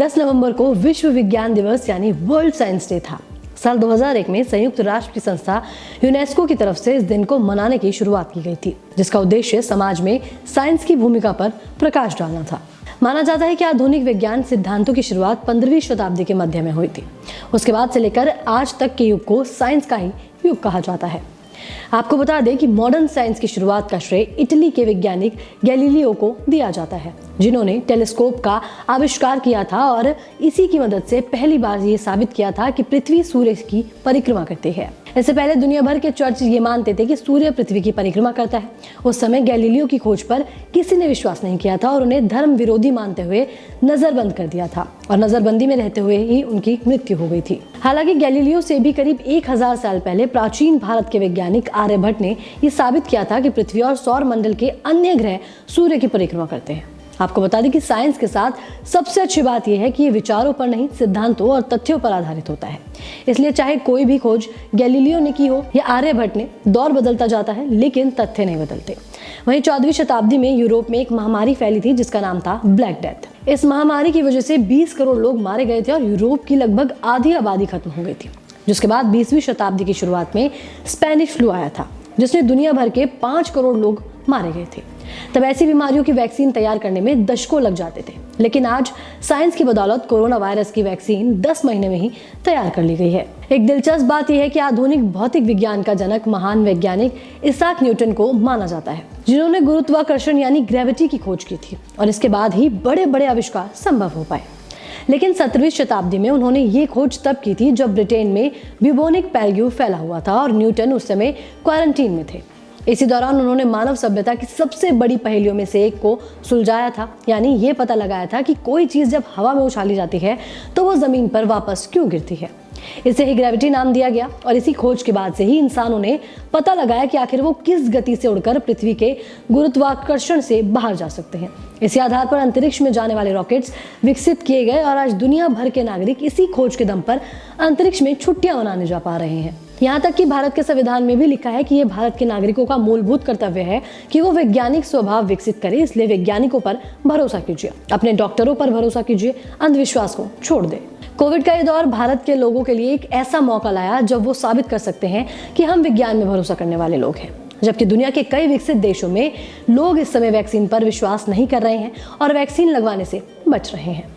10 नवंबर को विश्व विज्ञान दिवस यानी वर्ल्ड साइंस डे था। साल 2001 में संयुक्त राष्ट्र की संस्था यूनेस्को की तरफ से इस दिन को मनाने की शुरुआत की गई थी, जिसका उद्देश्य समाज में साइंस की भूमिका पर प्रकाश डालना था। माना जाता है कि आधुनिक विज्ञान सिद्धांतों की शुरुआत 15वीं शताब्दी के मध्य में हुई थी। उसके बाद से लेकर आज तक के युग को साइंस का ही युग कहा जाता है। आपको बता दें कि मॉडर्न साइंस की शुरुआत का श्रेय इटली के वैज्ञानिक गैलीलियो को दिया जाता है, जिन्होंने टेलीस्कोप का आविष्कार किया था और इसी की मदद से पहली बार ये साबित किया था कि पृथ्वी सूर्य की परिक्रमा करती है। इससे पहले दुनिया भर के चर्च ये मानते थे कि सूर्य पृथ्वी की परिक्रमा करता है। उस समय गैलीलियो की खोज पर किसी ने विश्वास नहीं किया था और उन्हें धर्म विरोधी मानते हुए नजरबंद कर दिया था और नजरबंदी में रहते हुए ही उनकी मृत्यु हो गई थी। हालांकि गैलीलियो से भी करीब 1000 साल पहले प्राचीन भारत के वैज्ञानिक आर्यभट्ट ने यह साबित किया था कि पृथ्वी और सौर मंडल के अन्य ग्रह सूर्य की परिक्रमा करते हैं। आपको बता दें कि साइंस के साथ सबसे अच्छी बात यह है कि ये विचारों पर नहीं, सिद्धांतों और तथ्यों पर आधारित होता है। इसलिए चाहे कोई भी खोज गैलीलियो ने की हो या आर्यभट्ट ने, दौर बदलता जाता है लेकिन तथ्य नहीं बदलते। वहीं 14वीं शताब्दी में यूरोप में एक महामारी फैली थी जिसका नाम था ब्लैक डेथ। इस महामारी की वजह से 20 करोड़ लोग मारे गए थे और यूरोप की लगभग आधी आबादी खत्म हो गई थी। जिसके बाद 20वीं शताब्दी की शुरुआत में स्पेनिश फ्लू आया था, जिसने दुनिया भर के 5 करोड़ लोग मारे गए थे। तब ऐसी बीमारियों की वैक्सीन तैयार करने में दशकों लग जाते थे, लेकिन आज साइंस की बदौलत कोरोना वायरस की वैक्सीन 10 महीने में ही तैयार कर ली गई है। एक दिलचस्प बात यह है कि आधुनिक भौतिक विज्ञान का जनक महान वैज्ञानिक इसाक न्यूटन को माना जाता है, जिन्होंने गुरुत्वाकर्षण यानी ग्रेविटी की खोज की थी और इसके बाद ही बड़े बड़े आविष्कार संभव हो पाए। लेकिन 17वीं शताब्दी में उन्होंने ये खोज तब की थी जब ब्रिटेन में ब्यूबोनिक प्लेग फैला हुआ था और न्यूटन उस समय क्वारंटीन में थे। इसी दौरान उन्होंने मानव सभ्यता की सबसे बड़ी पहेलियों में से एक को सुलझाया था, यानी ये पता लगाया था कि कोई चीज जब हवा में उछाली जाती है तो वो जमीन पर वापस क्यों गिरती है। इसे ही ग्रेविटी नाम दिया गया और इसी खोज के बाद से ही इंसानों ने पता लगाया कि आखिर वो किस गति से उड़कर पृथ्वी के गुरुत्वाकर्षण से बाहर जा सकते हैं। इसी आधार पर अंतरिक्ष में जाने वाले रॉकेट्स विकसित किए गए और आज दुनिया भर के नागरिक इसी खोज के दम पर अंतरिक्ष में छुट्टियां मनाने जा पा रहे हैं। यहाँ तक कि भारत के संविधान में भी लिखा है कि ये भारत के नागरिकों का मूलभूत कर्तव्य है कि वो वैज्ञानिक स्वभाव विकसित करें। इसलिए वैज्ञानिकों पर भरोसा कीजिए, अपने डॉक्टरों पर भरोसा कीजिए, अंधविश्वास को छोड़ दें। कोविड का ये दौर भारत के लोगों के लिए एक ऐसा मौका लाया जब वो साबित कर सकते हैं कि हम विज्ञान में भरोसा करने वाले लोग हैं। जबकि दुनिया के कई विकसित देशों में लोग इस समय वैक्सीन पर विश्वास नहीं कर रहे हैं और वैक्सीन लगवाने से बच रहे हैं।